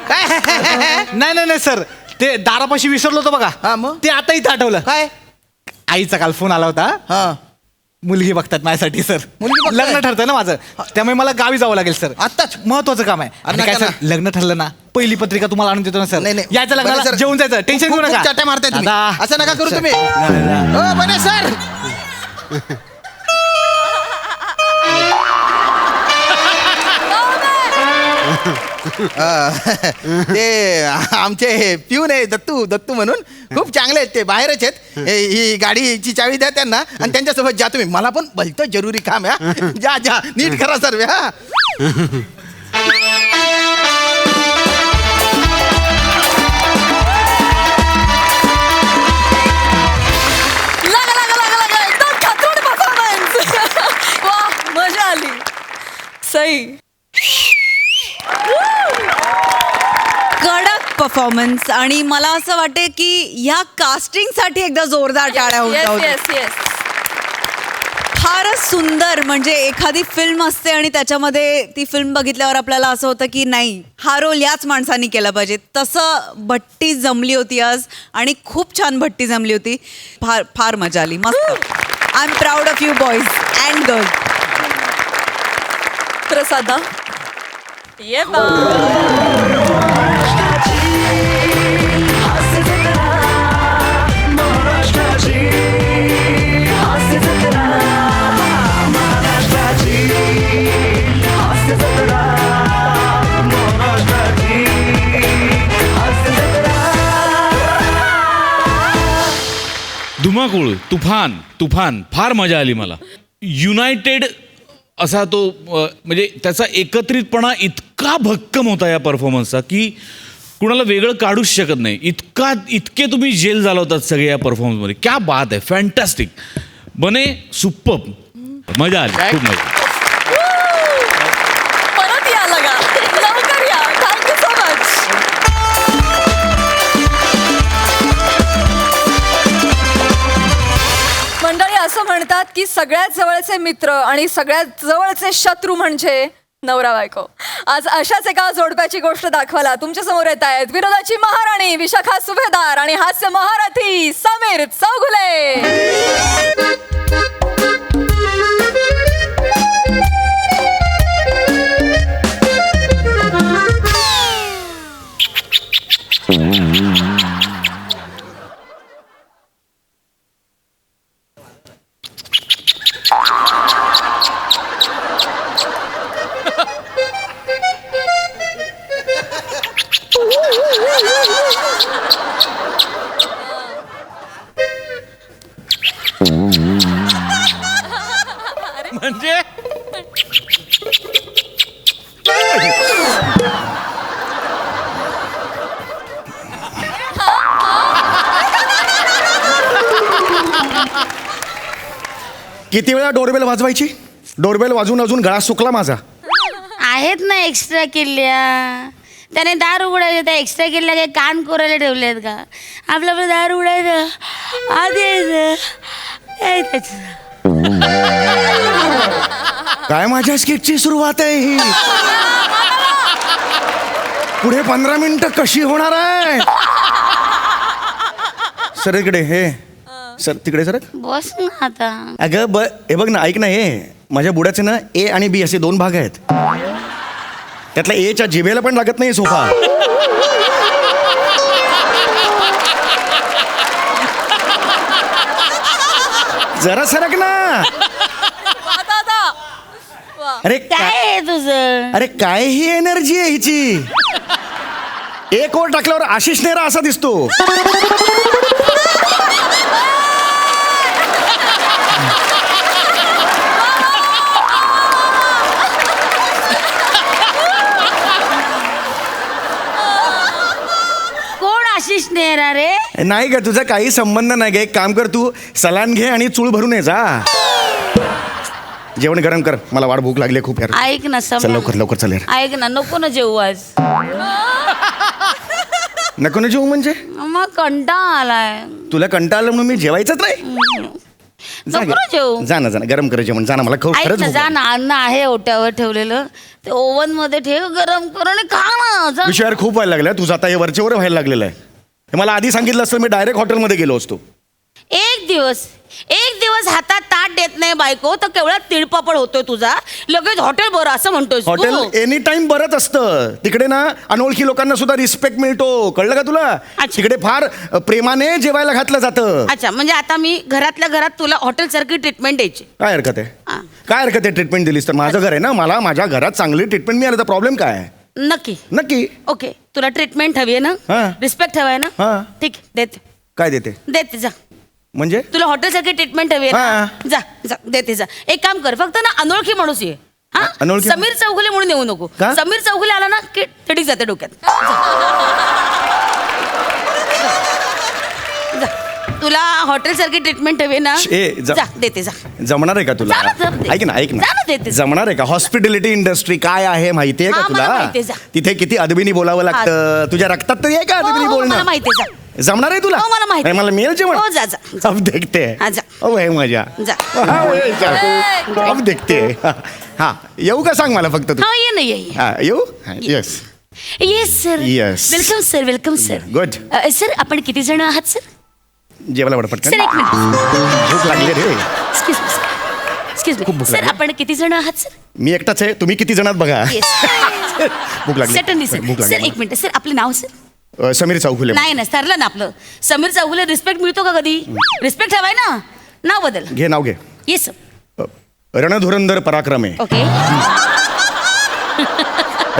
काय नाही सर ते दारापाशी विसरलो होतो बघा. हा, मग? ते आता इथं आठवलं. काय आईचा काल फोन आला होता. हा मुलगी बघतात माझ्यासाठी सर. मुलगी बघताय? लग्न ठरतंय ना माझं, त्यामुळे मला गावी जावं लागेल सर. आत्ताच? महत्वाचं काम आहे. आणि नका काय सर, ना. लग्न ठरलं ना, पहिली पत्रिका तुम्हाला आणून देतो ना सर. नाही नाही यायचं बने लग्नाला सर. जेवून जायचं, टेन्शन घेऊ खूप नका. चाट्या मारताय तुम्ही. दादा. असं नका करू तुम्ही. हो बने सर. ते आमचे पिऊन आहे दत्तू म्हणून खूप चांगले आहेत ते, बाहेरच आहेत. ही गाडीची चावी द्या त्यांना आणि त्यांच्यासोबत जा तुम्ही. मला पण भलतं जरुरी काम आहे. जा नीट करा सर्व. हा एकदम खतरूड परफॉर्मन्स. वा मजा आली. सही. कडक परफॉर्मन्स. आणि मला असं वाटते की ह्या कास्टिंग साठी एकदा जोरदार टाळ्या होत. फारच सुंदर. म्हणजे एखादी फिल्म असते आणि त्याच्यामध्ये ती फिल्म बघितल्यावर आपल्याला असं होतं की नाही, हा रोल याच माणसानी केला पाहिजे. तसं भट्टी जमली होती आज आणि खूप छान भट्टी जमली होती. फार फार मजा आली. मस्त. I am proud of you boys and girls. प्रसादा ये धुमाकूळ, तुफान फार मजा आली मला. युनायटेड असा तो म्हणजे त्याचा एकत्रितपणा इतका भक्कम होता या परफॉर्मन्सचा की कुणाला वेगळं काढूच शकत नाही. इतके तुम्ही जेल झाला होतात सगळे या परफॉर्मन्समध्ये. क्या बात आहे, फॅन्टॅस्टिक. बने सुपर्ब. मजा आली, खूप मजा. परत या लगा. लवकर या. Thank you so much. मंडळी, असं म्हणतात की सगळ्यात जवळचे मित्र आणि सगळ्यात जवळचे शत्रू म्हणजे नवरा बायको. आज अशाच एका जोडप्याची गोष्ट दाखवायला तुमच्या समोर येत आहेत विनोदाची महाराणी विशाखा सुभेदार आणि हास्य महारथी समीर चौगुले. म्हणजे किती वेळा डोरबेल वाजवायची? डोरबेल वाजून अजून गळा सुकला माझा. आहेत ना एक्स्ट्रा किल्ल्या. त्याने दार उघडायचे, त्या एक्स्ट्रा किल्ल्या काही कान कोरायला ठेवलेत का? आपलं दार उघडायचं, आधी यायचं. काय माझ्या स्किटची सुरुवात आहे ही? पुढे 15 मिनिटं कशी होणार आहे? सर इकडे हे सर तिकडे सर. बस ना आता. अगं हे बघ ना, ऐक ना, हे माझ्या बुड्याचे ना ए आणि बी असे 2 भाग आहेत. त्यातल्या एच्या जिभेला पण लागत नाही सोफा. जरा सरक ना. अरे काय आहे तुझं? अरे काय ही एनर्जी आहे हिची? एक ओर टाकल्यावर आशिष नेहरा असा दिसतो. कोण आशिष नेहरा रे? नाही का, तुझा काही संबंध नाही. एक काम कर, तू सलान घे आणि चूळ भरून ये जा. जेवण गरम कर, मला वाट भूक लागली खूप यार. ऐक ना चल लवकर लवकर चल यार. ऐक ना, नको ना जेवू आज. नको ना जेवू म्हणजे? मग कंटाळा आलाय. तुला कंटाळा आला म्हणून मी जेवायचंच नाही? जा नको ना जेवू. जा ना गरम कर जेवण. जा ना, मला खूप ऐक खरंच ना, भूक जा लागली. ना, अन्न आहे ओट्यावर ठेवलेलं, ते ओव्हन मध्ये ठेव, गरम कर आणि खा ना. जा. विषयावर खूप व्हायला लागला तुझं आता, हे वरचेवर व्हायला लागलेलं आहे. हे मला आधी सांगितलं असतं मी डायरेक्ट हॉटेलमध्ये गेलो असतो. एक दिवस हातात ताट देत नाही बायको तर केवढा तिळपापड होतोय तुझा, लगेच हॉटेल बरं असं म्हणतोय हॉटेल एनी टाइम बरंच असतं. तिकडे ना अनोळखी लोकांना सुद्धा रिस्पेक्ट मिळतो, कळलं का तुला? अच्छा. तिकडे फार प्रेमाने जेवायला घातलं जातं. अच्छा, म्हणजे आता मी घरातल्या घरात तुला हॉटेल सारखी ट्रीटमेंट द्यायची. काय हरकत आहे? हा. काय हरकत आहे ट्रीटमेंट दिलीस तर? माझं घर आहे ना, मला माझ्या घरात चांगली ट्रीटमेंट मिळाली तर प्रॉब्लेम काय आहे? नक्की नक्की. ओके, तुला ट्रीटमेंट हवी आहे ना, हा. रिस्पेक्ट हवाय ना, हा. ठीक देते काय देते देते जा. म्हणजे? तुला हॉटेल सारखी ट्रीटमेंट हवी आहे हा. ना, जा जा देते जा. एक काम कर, फक्त ना अनोळखी माणूस ये. हा, अनोळखी? समीर चौगुले म्हणून येऊ नको. का? समीर चौगुले आला ना की तडीक जाते डोक्यात. जा. तुला हॉटेल सारखी ट्रीटमेंट हवी ना, जा देते जा. जमणार आहे का तुला? जा ना, जा दे. ऐक ना जा ना, देते. जमणार आहे का? हॉस्पिटॅलिटी इंडस्ट्री काय आहे माहितीये का हा, मला तुला? माहितीये, जा. तिथे किती अदबीने बोलावं लागतं. तुझ्या रक्तात तर आहे का हो, अदबीने हो, मला बोलणं? माहितीये, जा. जमणार आहे तुला? हो, मला माहिती. नाही, मला मिळेल जेवण. हो, जा, जा. अब देखते हैं. हा, जा. ओ है मजा. जा. हा, ओए, जा. अब देखते हैं. हा, येऊ का सांग मला फक्त तू? हा, ये ना ये. हा, येऊ? Yes. Yes sir. Yes. Welcome sir, welcome sir. Good. Sir आपण किती जण आहात सर? जेवायला वाट पटकन. सर एक मिनिट. भूक लागली रे. एक्सक्यूज मी सर, आपण किती जण आहात सर? मी एकटाच आहे, तुम्ही किती जणात बघा. भूक लागली. Certainly, sir. भूक सर लागली एक मिनिट सर, आपलं नाव सर? समीर चौगुले. नाही ना, ठरलं ना आपलं. समीर चौगुले रिस्पेक्ट मिळतो का कधी? रिस्पेक्ट हवाय ना, नाव बदल. घे नाव घे. Yes sir. Randhurandhar Parakrame. Okay.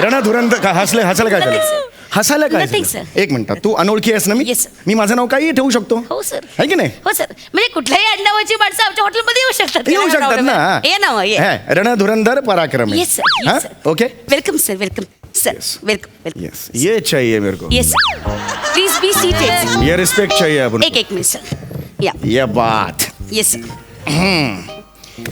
Randhurandhar का हसायला काय Nothing, झालं? sir. हसायला काय Nothing, झालं? sir. एक मिनिट, तू अनोळखी आहेस ना? Yes, sir. मी माझं नाव काही ठेवू शकतो. हो सर. आहे की नाही? हो सर, म्हणजे कुठल्याही आडनावाची माणसं आमच्या हॉटेलमध्ये येऊ शकतात. येऊ शकतात ना. ये नाव ये. हा, Randhurandhar Parakrame. Yes sir, yes sir. Okay. Welcome sir, welcome sir, welcome. Yes, ये चाहिए मेरे को. Yes sir. Please be seated. ये रिस्पेक्ट चाहिए अपन. एक मिनिट सर. या. ये बात. Yes sir.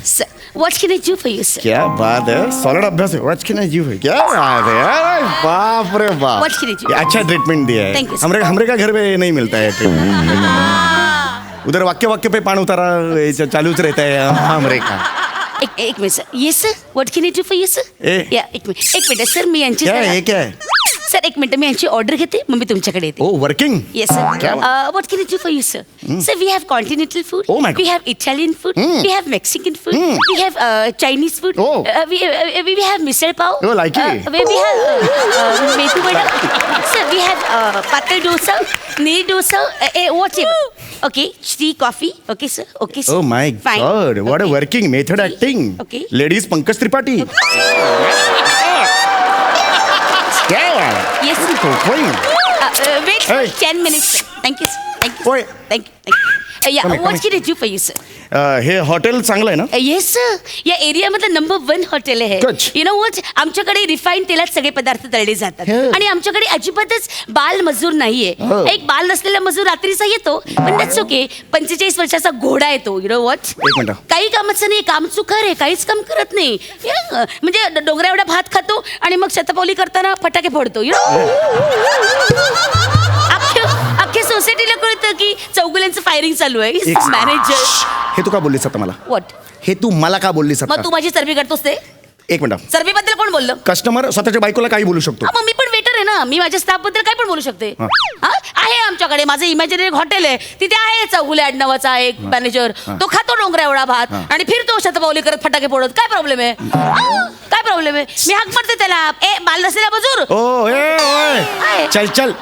Sir, what can I do for you sir? क्या बात है, सॉलिड अभ्यास है. What can I do? क्या बात है यार, बाप रे बाप. What can I do? अच्छा ट्रीटमेंट दिया है. Thank you, sir. हमरे का घर में नहीं मिलता है treatment. उधर वाक्य पे पान उतारा चालूच रहता है हमरे का. एक minute sir. Yes sir, what can I do for you sir? ए. या एक मिनिट सर, मी यांची क्या है, ये क्या है? सर एक मिनिट, मी यांची ऑर्डर घेते मग मी तुमच्याकडे येते. ओ वर्किंग. Yes, sir. क्या What can I do for you, sir? Sir, we have continental food. Oh, my God. We have Italian food. We have Mexican food. We have Chinese food. Oh. We have misal pav. Oh, like it. We have medu vada. Sir, we have patal dosa, neer dosa, whatever. Okay, tea, coffee. Okay, sir. Okay, sir. Oh my Fine. God, what a Okay. working method acting. Okay. Ladies Pankaj Tripathi. क्या बात. Yes, sir. कोई. Wait for Hey. 10 minutes, sir. Thank you, sir. Thank you. Oi. Thank you. Thank you. Yeah, Come here, what come can I do for you, sir? हे हॉटेल चांगलं आहे ना? येस सर, या एरियामधलं नंबर 1 हॉटेल आहे. Good. यु नो व्हॉट, आमच्याकडे रिफाईन तेलात सगळे पदार्थ तळले जातात Yeah. आणि आमच्याकडे अजिबातच बाल मजूर नाहीये. Oh. एक बाल नसलेला मजूर रात्रीचा येतो, पण दॅट्स ओके. 45 वर्षाचा घोडा येतो. यु नो व्हॉट, एक मिनिट. काही कामाचं नाही, काम चुकार आहे, काहीच काम करत नाही. Yeah. म्हणजे डोंगरा एवढा भात खातो आणि मग शतपावली करताना फटाके फोडतो. यु अख्ख्या सोसायटीला कळतं की चौगुल्यांचं फायरिंग चालू आहे. एक- मॅनेजर. हे तू का बोललीस आता मला? व्हॉट, हे तू मला का बोललीस मग आता? तू माझी सर्व्ही करतोस ते? एक मिनिट. सर्व्ही बद्दल कोण बोललं? कस्टमर स्वतःच्या बायकोला काही बोलू शकतो. मग मी पण वेटर आहे ना, मी माझ्या स्टाफ बद्दल काय पण बोलू शकते. हा. हा? आहे आमच्याकडे माझं इमॅजिनरी हॉटेल आहे, तिथे आहे चौगुले आडनावाचा एक मॅनेजर. तो खातो डोंगरा एवढा भात आणि फिरतो शतपावली करत फटाके फोडत. काय प्रॉब्लेम आहे? काय प्रॉब्लेम आहे? मी हाक मारते त्याला, ए बाल नसलेला मजूर. ओ ए ओए. आहे. चल चल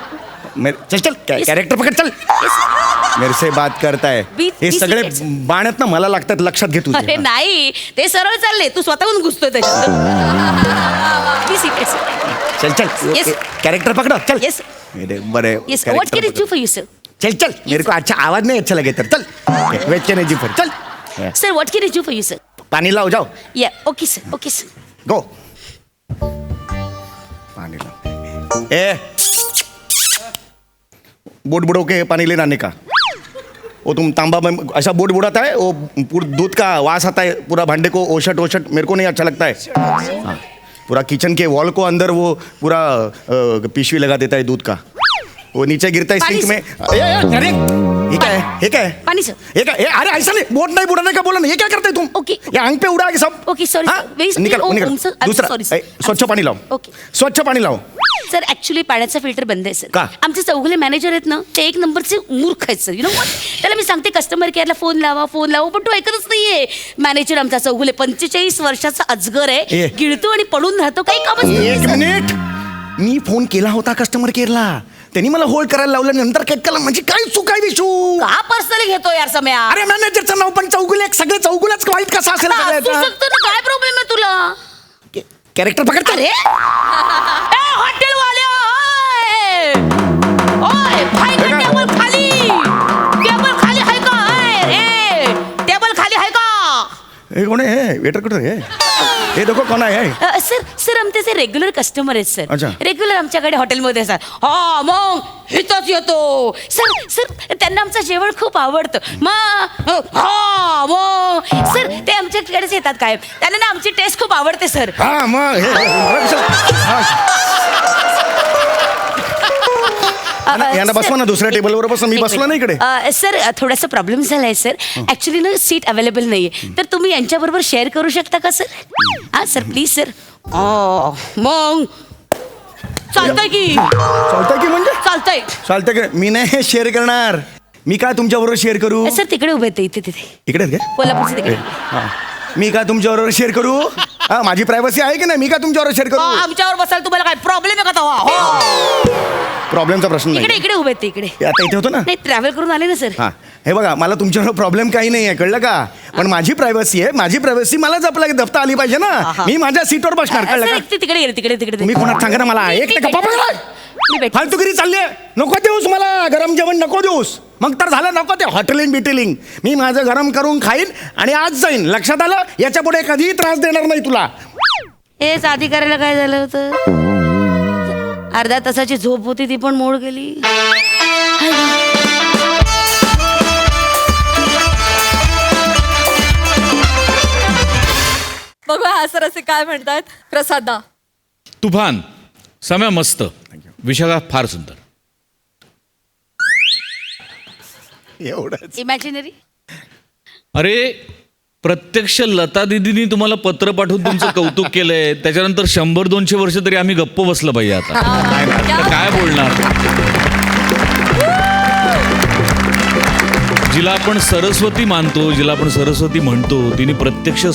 चल कॅरेक्टर पकड चल. मेरे से बात करताय. हे सगळे बाण आहेत ना, मला लागतात, लक्षात घे तू. अरे नाही, ते सरळ चालले, तू स्वतःहून घुसतोय त्याच्यात. चल चल Yes. कैरेक्टर पकड़ो चल. Yes. मेरे बड़े yes, what can I do for you sir? चल चल. मेरे को अच्छा आवाज नहीं अच्छा लगे तेरा. चल wait can I do for. चल sir, what can I do for you sir? पानी लाओ जाओ. या okay sir, okay sir. Go. पानी लाओ. ए बोट बुड़ो के पानी लेना आने का. वो तुम तांबा में ऐसा बोट बुड़ाता है, वो पूरा दूध का वास आता है, पूरा भांडे को ओशट ओशट मेरे को नहीं अच्छा लगता है. हाँ. पूरा किचन के वॉल को अंदर वो पूरा पिशवी लगा देता है दूध का. वो नीचे गिरता है सिंक में. अरे ये क्या है? ये क्या है? पानी सर. ये क्या? अरे ऐसा नहीं, बोट नहीं बुड़ाने का बोला ना. ये क्या करते तुम? Okay. ये आंख पे उड़ा के सब. Okay, sorry, हाँ? sir. Very sorry. निकल Oh, निकल. sir, I'm दूसरा sorry, sir. स्वच्छ पानी लाओ. Okay. स्वच्छ पानी लाओ. सर ऍक्च्युली पाण्याचा फिल्टर बंद आहे सर. का? आमचे चौगुले मॅनेजर आहेत ना ते एक नंबरचे मूर्ख आहेत सर. त्याला मी सांगते कस्टमर केअरला फोन लावा पण तो ऐकतच नाहीये. मॅनेजर आमचा चौगुले 45 वर्षाचा अजगर आहे, गिळतो आणि पडून राहतो, काही कामच नाही. एक मिनिट, मी फोन केला होता कस्टमर केअरला, त्यांनी मला होल्ड करायला लावलं, नंतर काय केलं, म्हणजे काय चूक आहे विशू? का पर्सनली घेतो यार सम्या? अरे मॅनेजरचं नाव पण चौगुले, सगळे चौगुलाच वाईट कसं असेल? आता असू शकतं ना, काय प्रॉब्लेम आहे तुला? कॅरेक्टर पकडतो. अरे हॉटेलवाले, ओय भाई टेबल खाली, टेबल खाली आहे का? ए टेबल खाली आहे का? हे कोण आहे? वेटर कुठे आहे? हे देखो कोण आहे? सर आमचे रेग्युलर कस्टमर आहेत सर. अच्छा. रेग्युलर आमच्याकडे हॉटेलमध्ये असतात. हा मग हिथंच येतो सर. त्यांना आमचं जेवण खूप आवडतं. मग हा मग सर ते आमच्याकडेच येतात काय. त्यांना ना आमची टेस्ट खूप आवडते सर. हा मग यांना बसवा ना दुसऱ्या टेबलवर बसा, मी बसलो ना इकडे. सर थोडासा प्रॉब्लेम झालाय सर. ऍक्च्युली ना सीट अवेलेबल नाहीये, तर तुम्ही यांच्याबरोबर शेअर करू शकता का सर? हा सर प्लीज सर. मग चालतंय की? चालतंय की म्हणजे? चालतंय चालतंय की? मी नाही शेअर करणार. मी काय तुमच्याबरोबर शेअर करू? सर तिकडे उभे आहेत इथे तिथे इकडे आहेत का? कोल्हापूरचे तिकडे. हा. मी काय तुमच्याबरोबर शेअर करू? हा माझी प्रायव्हसी आहे की नाही? मी काय तुमच्याबरोबर शेअर करू? आमच्यावर बसायला तुम्हाला काय प्रॉब्लेम आहे का तेव्हा? प्रॉब्लेमचा प्रश्न इकडे नाही. इकडे उभे आहेत ते इकडे. आता इथे होतो ना. नाही ट्रॅव्हल करून आले ना सर. हा हे बघा, मला तुमच्याबरोबर प्रॉब्लेम काही नाही आहे, कळलं का? पण माझी प्रायव्हसी आहे, माझी प्रायव्हसी मला जपता आली पाहिजे ना. मी माझ्या सीटवर बसणार, कळलं सर का? एक ते तिकडे गेले तिकडे तुम्ही कोणाला सांगा ना मला. एक ते गप्पा पकडा. फालतूगिरी चालली आहे. नको देऊस मला गरम जेवण, नको देऊस. मग तर झालं, नको ते हॉटेलिंग बिटेलिंग. मी माझं गरम करून खाईन आणि आज जाईन. लक्षात आलं? याच्या पुढे कधीही त्रास देणार नाही तुला. हेच आधी करायला काय झालं होतं? अर्ध्या तासाची झोप होती ती पण मोड गेली. बघूया हा सर असे काय म्हणतात. प्रसादा तुफान, सम्या मस्त, विशाखा फार सुंदर. एवढंच. इमॅजिनरी. अरे प्रत्यक्ष लता दिदीनी तुम्हाला पत्र पाठवून तुमचं कौतुक केलंय, त्याच्यानंतर 100-200 वर्ष तरी आम्ही गप्प बसलं पाहिजे. आता काय बोलणार? जिला आपण सरस्वती मानतो, जिला आपण सरस्वती म्हणतो, तिने प्रत्यक्ष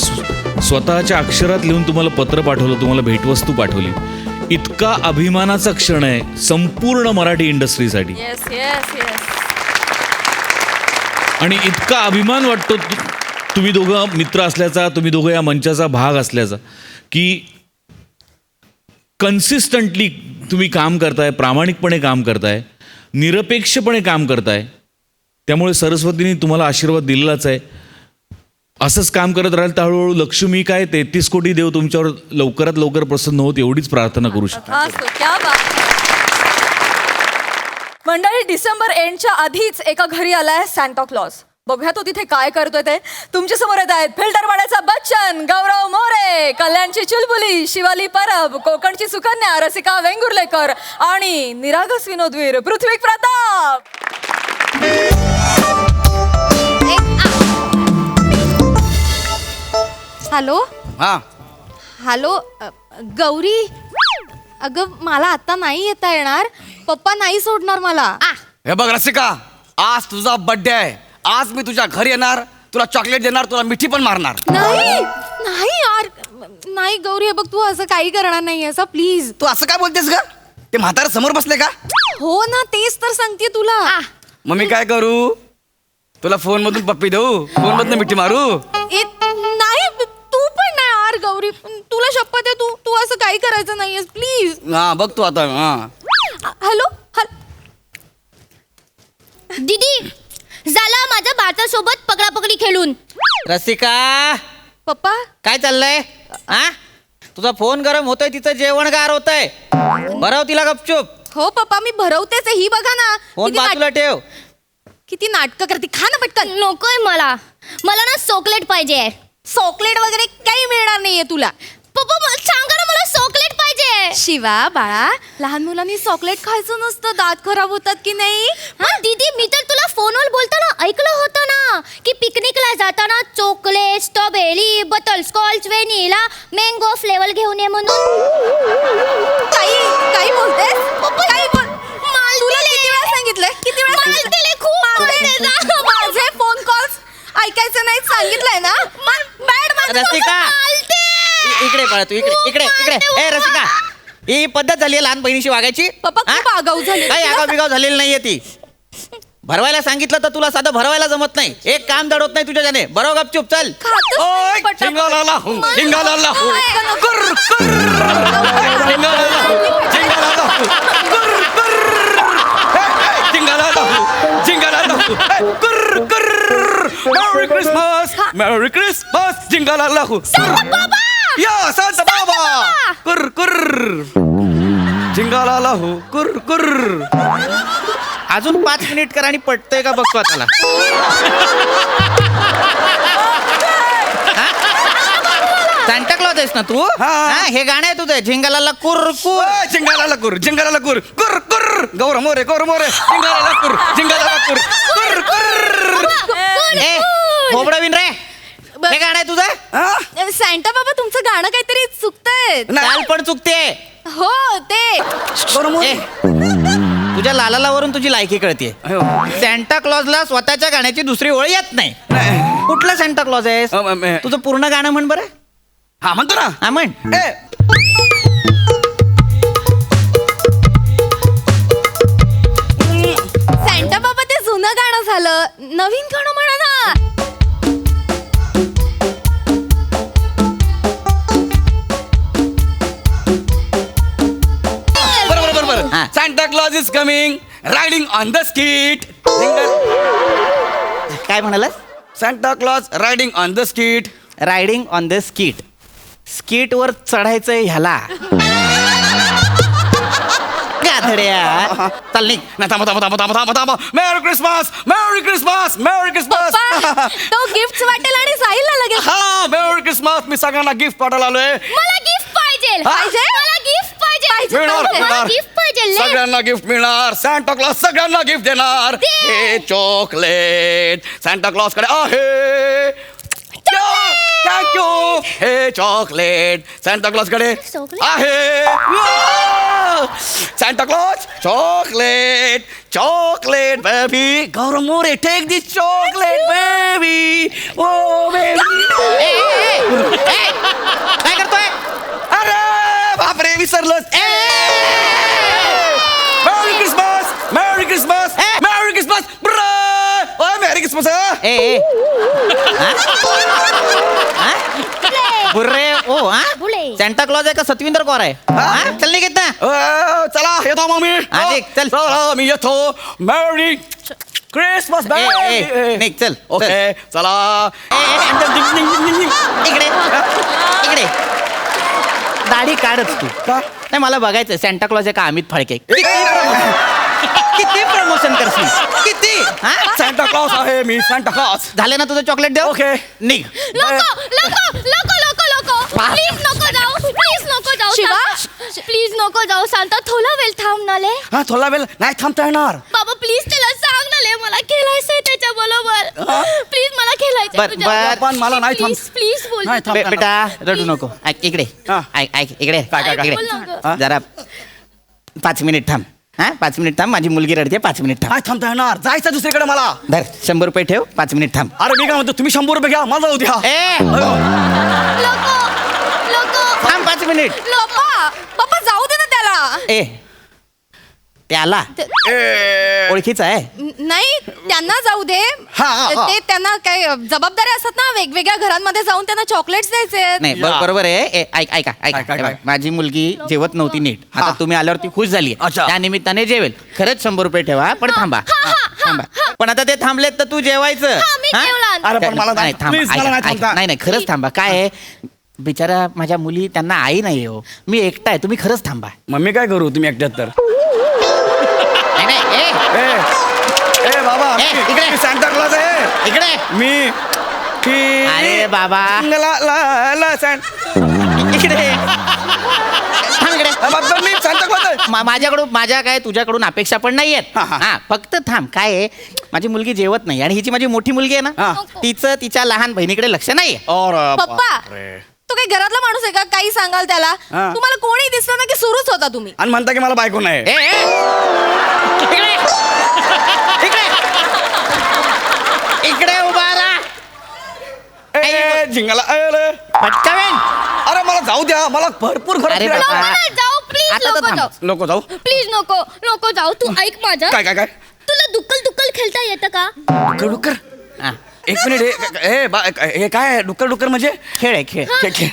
स्वतःच्या अक्षरात लिहून तुम्हाला पत्र पाठवलं, तुम्हाला भेटवस्तू पाठवली. इतका अभिमानाचा क्षण आहे संपूर्ण मराठी इंडस्ट्रीसाठी. आणि इतका अभिमान वाटतो तुम्ही दोघं मित्र असल्याचा, तुम्ही दोघं या मंचाचा भाग असल्याचा, की कन्सिस्टंटली तुम्ही काम करताय, प्रामाणिकपणे काम करताय, निरपेक्षपणे काम करताय. त्यामुळे सरस्वतीने तुम्हाला आशीर्वाद दिलेलाच आहे. असंच काम करत राहाल तर हळूहळू लक्ष्मी काय 33 कोटी देव तुमच्यावर लवकरात लवकर प्रसन्न होत, एवढीच प्रार्थना करू शकतो. मंडळी, डिसेंबर एंडच्या आधीच एका घरी आलाय सॅन्टा क्लॉज. बघूया तो तिथे काय करतोय ते. तुमच्या समोर येत आहेत फिल्टरवाड्याचा बच्चन गौरव मोरे, कल्याणची चुलबुली शिवाली परब, कोकणची सुकन्या रसिका वेंगुर्लेकर आणि निरागस विनोदवीर पृथ्वी प्रताप. हॅलो हा हॅलो गौरी, अगं मला आता नाही येता येणार. पप्पा नाही सोडणार मला. हे बघ रसिका, आज तुझा बर्थडे आहे. आज मी तुझ्या घरी येणार, तुला चॉकलेट देणार, तुला मिठी पण मारणार. नाही नाही यार, नाही गौरी, हे बघ तू असं काही करणार नाही असं, प्लीज. तू असं काय बोलतेस का? ते म्हातारा समोर बसले का? हो ना, तेच तर सांगते तुला. मग मी काय करू? तुला फोन मधून पप्पी देऊ, फोन मधून मिठी मारू? नाही तू पण नाही यार गौरी, तुला शपथ आहे, तू तू असं काही करायचं नाहीयेस, प्लीज. हा बघ तू आता. हॅलो दीदी झाला माझ्या बाचासोबत पकडापकडी खेळून. रसिका, पप्पा काय चाललंय? हा, तुझा फोन गरम होतोय, तिचं जेवण गार होतंय. भरव तिला गपचूप. हो पप्पा, मी भरवतेच आहे. ही बघा ना फोन बाजूला ठेव. किती नाटकं करते. खा ना पटकन. नकोय मला ना चॉकलेट पाहिजे. चॉकलेट वगैरे काही मिळणार नाहीये तुला. पप्पा सांगा ना, मला चॉकलेट पाहिजे. शिवा बाळा, लहान मुलांनी चॉकलेट खायचं नसतं, दात खराब होतात की नाही. दीदी मी तर तुला फोनवर बोलताना ऐकलं होतं ना, की पिकनिकला जाताना chocolate strawberry butterscotch vanilla mango flavour घेऊन ये म्हणून. काही बोलतेस काही बोल तुला किती वेळा सांगितलंय किती वेळा मालतीले खूप आवडते. माझे फोन कॉल्स ऐकायचे नाही सांगितलंय ना बॅड रसिका इकडे पळ तू इकडे इकडे इकडे ए रसिका ही पद्धत झाली लहान बहिणीशी वागायची. पप्पा खूप हा? आगाऊ झाली. काही आगाव बिगाव झालेली नाहीये ती. भरवायला सांगितलं तर तुला साधं भरवायला जमत नाही. एक काम दडवत नाही तुझ्या जाने. बरोबर गपचूप चल. ओय, झिंगाला लाहू, झिंगाला लाहू. कुर्र, कुर्र. झिंगाला लाहू, झिंगाला लाहू. कुर्र, कुर्र. झिंगाला लाहू, झिंगाला लाहू. कुर्र, कुर्र. मेरी क्रिसमस, मेरी क्रिसमस. झिंगाला लाहू. या सांता बाबा. कुर्र, कुर्र. झिंगाला लाहू. कुर्र, कुर्र. अजून 5 मिनिट कर आणि पटतंय का बघतो त्याला. सांता क्लॉज आहेस ना तू. हा, हे गाणं आहे तुझं झिंगाला कुर कुर. झिंगाला कुर, झिंगाला कुर. कुर्र, कुर्र. गौर मोरे, गौर मोरे. झिंगाला कुर, झिंगाला कुर. कुर्र, कुर्र. ए खोबडं रे हे गाणं आहे तुझं. सॅन्टा बाबा तुमचं गाणं काहीतरी चुकतंय. चाल पण चुकते. हो ते ए, तुझ्या लालालावरून तुझी लायकी कळते. सॅन्टा क्लॉजला स्वतःच्या गाण्याची दुसरी ओळ येत नाही. कुठला सॅन्टा क्लॉज आहे तुझं पूर्ण गाणं म्हण बरं. हा म्हणतो ना. हा म्हण. सॅन्टा बाबा ते जुनं गाणं झालं, नवीन गाणं म्हणा ना. बरोबर बरोबर. हा. Santa Claus is coming riding on the skeet. काय म्हणाल. Santa Claus riding on the skeet. Riding on the skeet. Skeet वर चढायचंय ह्याला. गाधड्या चल निघ. नाही थांबा थांबा थांबा थांबा थांबा थांबा. मेरी Christmas, merry Christmas, merry Christmas. पप्पा, तो गिफ्ट वाटेल आणि जाईल ना लगेच. हा मेरी क्रिसमस. मी सगळ्यांना गिफ्ट पाठवायला आलोय. मला गिफ्ट पाहिजे. हा? मला गिफ्ट पाहिजे. मिळणार मला मिळणार. गिफ्ट पाहिजे. सगळ्यांना गिफ्ट मिळणार. सांता क्लॉज सगळ्यांना गिफ्ट देणार. हे चॉकलेट सांता क्लॉज कडे आहे. थँक्यू. हे चॉकलेट सांता क्लॉज कडे आहे. Santa Claus chocolate chocolate baby. Gaurav More take this chocolate baby. Oh baby. काय करतोय. अरे बापरे विसरलंच. Merry Christmas, merry Christmas, merry Christmas. ओय मेरी क्रिसमस. ए बुर्रे ओ हा बुले. सॅन्टा क्लॉज आहे का सतविंदर कौर आहे. हा? चल निघ ना. चला येतो मग मी. हा, निघ, चल. चला मी येतो. मेरी क्रिसमस निघ चल. ओके चला. इकडे इकडे दाढी काढच तू. नाही मला बघायचं सॅन्टा क्लॉज आहे का अमित फाळके. किती प्रमोशन करशील किती. सांता क्लॉज आहे मी. सांता क्लॉज झाले ना तुझं चॉकलेट देऊ. ओके. निघ. प्लीज नको जाऊ. प्लीज नको जाऊ. शिवा? प्लीज नको जाऊ. सांता थोडा वेळ थांब ना ले. हा थोडा वेळ नाही थांबता येणार. बाबा प्लीज त्याला सांग ना ले. मला खेळायचंय त्याच्या बरोबर. प्लीज मला खेळायचंय बर. पण मला नाही थांब. प्लीज बोल. नाही थांब. बेटा रडू नको. ऐक इकडे. हा. ऐक इकडे काय? इकडे बोल ना गं. जरा 5 मिनिट थांब. हा 5 मिनिट थांब. माझी मुलगी रडते. 5 मिनिट थांब. नाही थांबता येणार. जायचं दुसरीकडे मला. धर 100 रुपये ठेव. 5 मिनिट थांब. अरे मी काय म्हणतो तुम्ही 100 रुपये घ्या मला जाऊ द्या. ए लोक थांब 5 मिनिट. पप्पा जाऊ दे ना त्याला. ए त्याला ओळखीचा आहे. नाही त्यांना जाऊ दे. हा. ते त्यांना काय जबाबदारी असतात ना, वेगवेगळ्या घरांमध्ये जाऊन त्यांना चॉकलेट्स द्यायचे. नाही बरोबर आहे. ऐका काय? हे बघ, माझी मुलगी जेवत नव्हती नीट. आता तुम्ही आल्यावर ती खुश झाली. अच्छा. त्या निमित्ताने जेवेल. खरंच 100 रुपये ठेवा. पण थांबा. पण आता ते थांबलेत तर तू जेवायचं. मी हा? जेवणार. अरे पण मला नाही थांबा. प्लीज मला नाही ऐका. थांबता. नाही खरंच थांबा. काय आहे बिचारा माझ्या मुली त्यांना आई नाही हो. मी एकटा आहे. तुम्ही खरंच थांबा. मम्मी काय करू तुम्ही एकट्यात तर. नाही ए बाबा इकडे. सांता क्लॉज आहे. इकडे मी अरे बाबा ला ला ला इकडे थांब इकडे. मी सांता क्लॉज आहे. माझ्या काय तुझ्याकडून अपेक्षा पण नाहीयेत. हा फक्त थांब. काय आहे, माझी मुलगी जेवत नाही आणि हिची माझी मोठी मुलगी आहे ना, तिचं तिच्या लहान बहिणीकडे लक्ष नाही. पप्पा तो काही घरातला माणूस आहे का? काही सांगाल त्याला? तुम्हाला कोणी दिसलं ना की सुरूच होता तुम्ही. आणि म्हणता की मला बायको नाही. इकडे उभा राहा. झिंगाला पटकन. अरे मला जाऊ द्या, मला भरपूर खरं अरे फिरायचं बाबा. आहे. नाही, जाऊ प्लीज, आता तर नको थांब. जाऊ. नको जाऊ. प्लीज नको नको जाऊ. तू ऐक माझं. काय काय काय तुला दुक्कल खेळता येतं का? डुक्कर हा, एक मिनिट हे काय डुक्कर म्हणजे खेळ आहे खेळ.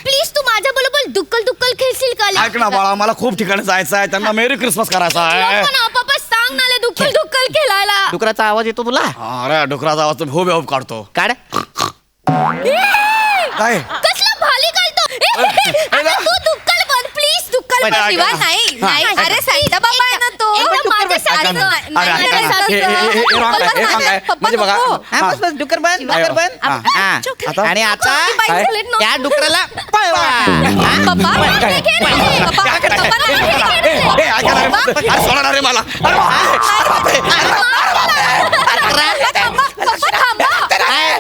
प्लीज तू माझ्या बरोबर दुक्कल खेळशील का? ऐक ना बाळा, मला खूप ठिकाणी जायचं आहे, त्यांना मेरी क्रिसमस करायचा आहे. नको ना पप्पा, सांग ना दुक्कल खेळायला. डुकराचा आवाज येतो तुला? अरे डुकराचा आवाज खूप काढतो. काढ. काय कसला भाली काढतो. अगं, तू दुक्कल बन प्लीज. दुक्कल पण बन. शिवा नाही. अरे सांता बाबा आहे ना तो. माझ्या सारखं अरे हे wrong आहे. म्हणजे बघा हा, बस डुकर बन. हा. आणि आता बाई झालेत ना. त्या डुकराला पळवा. पप्पा काय करताय? ऐका ना रे. अरे सोडा ना रे मला. अरे बापरे.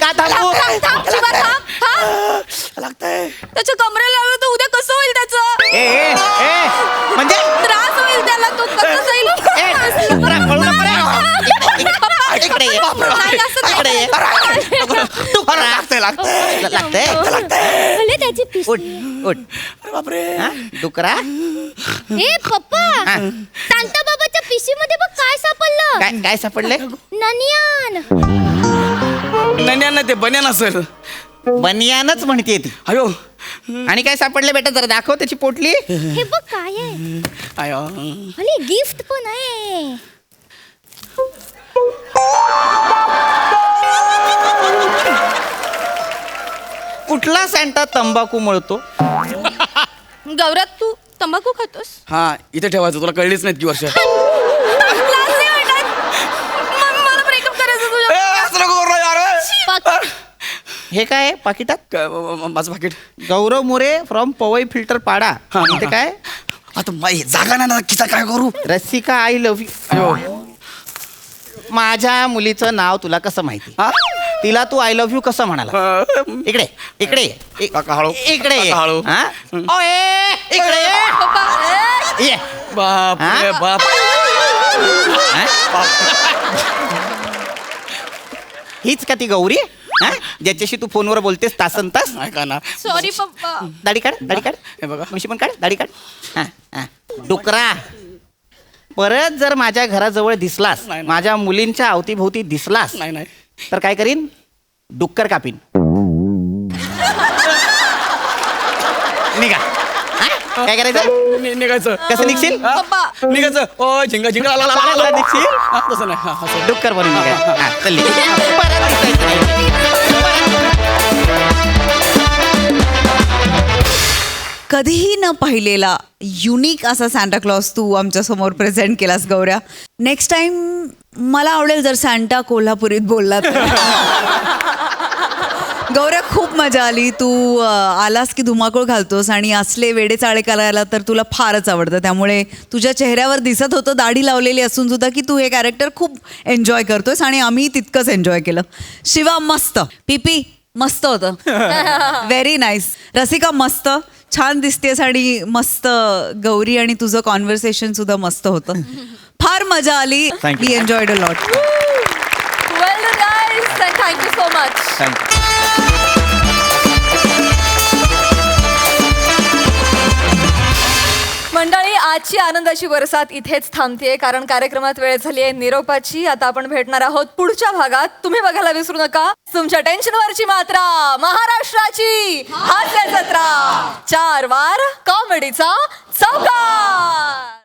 का थांबू? लागतंय. त्याच्या कमरेला लावलं तर उद्या कसं होईल त्याचं? म्हणजे त्रास होईल त्याला. तो कसं जाईल? इकडे ये. नाही, असं नाही. इकडे ये. लागतंय. भले त्याची पिस. उठ उठ. अरे बापरे. हा? डुकरा ए पप्पा, सांता बाबाच्या पिशी मध्ये बघ काय सापडलं. काय सापडले? ननियान. नाही ते बन्यान असेल. बनियानच म्हणते ती. अयो आणि काय सापडले बेटा, जरा दाखव त्याची पोटली. हे बघ काय आहे. अयो भले गिफ्ट पण आहे. कुठला सॅन्टा तंबाखू मळतो? गौरव तू तंबाखू खातोस? हा इथे ठेवायचं, तुला कळलीच नाहीत की वर्ष. मला ब्रेकअप करायचं तुझ्या. असं नको करू यार. हे काय पाकिटात? माझं पाकिट. गौरव मोरे फ्रॉम पवई फिल्टर पाडा. ते काय? आता माही जागा नाही ना, किती काय करू. Rasika I love you. माझ्या मुलीचं नाव तुला कसं माहिती? तिला तू आय लव्ह यू कसं म्हणाला? इकडे इकडे ये. काका हळू. इकडे ये. काका हळू. हा? ओए, इकडे ये. ये. बाप हा? रे बाप. हा? हीच का ती गौरी? हा? ज्याच्याशी तू फोनवर बोलतेस तासन तास? ऐका ना. सॉरी पप्पा. दाढी काढ, दाढी काढ. हे बघा. मिशी पण काढ, दाढी काढ. हा, हा. डुकरा, परत जर माझ्या घराजवळ दिसलास, नाही. माझ्या मुलींच्या अवतीभोवती दिसलास, नाही तर काय करीन? डुक्कर कापीन. निघा. हा? काय करायचं? निघायचं. कसं निघशील? पप्पा. निघायचं. ओ झिंगा झिंगा ला ला ला ला. निघशील? तसं नाही. हा, असं. डुक्कर बनून निघायचं. हा, चल. परत दिसायचं नाही. कधीही न पाहिलेला युनिक असा सांता क्लॉज तू आमच्या समोर प्रेझेंट केलास गौऱ्या. नेक्स्ट टाइम मला आवडेल जर सांता कोल्हापुरीत बोलला तर. गौऱ्या खूप मजा आली. तू आलास की धुमाकूळ घालतोस आणि असले वेडे चाळे करायला तर तुला फारच आवडतं. त्यामुळे तुझ्या चेहऱ्यावर दिसत होतं दाढी लावलेली असून सुद्धा की तू हे कॅरेक्टर खूप एन्जॉय करतोयस आणि आम्ही तितकंच एन्जॉय केलं. शिवा मस्त. पीपी मस्त होतं. Very nice. रसिका मस्त, छान दिसतेस आणि मस्त. गौरी आणि तुझं कॉन्व्हर्सेशन सुद्धा मस्त होतं. फार मजा आली. We enjoyed a lot. Well done guys. Thank you so much. मंडळी, आजची आनंदाची बरसात इथेच थांबतेय कारण कार्यक्रमात वेळ झाली आहे निरोपाची. आता आपण भेटणार आहोत पुढच्या भागात. तुम्ही बघायला विसरू नका तुमच्या टेन्शनवरची मात्रा, महाराष्ट्राची हास्य जत्रा, 4 वार कॉमेडीचा चौकार.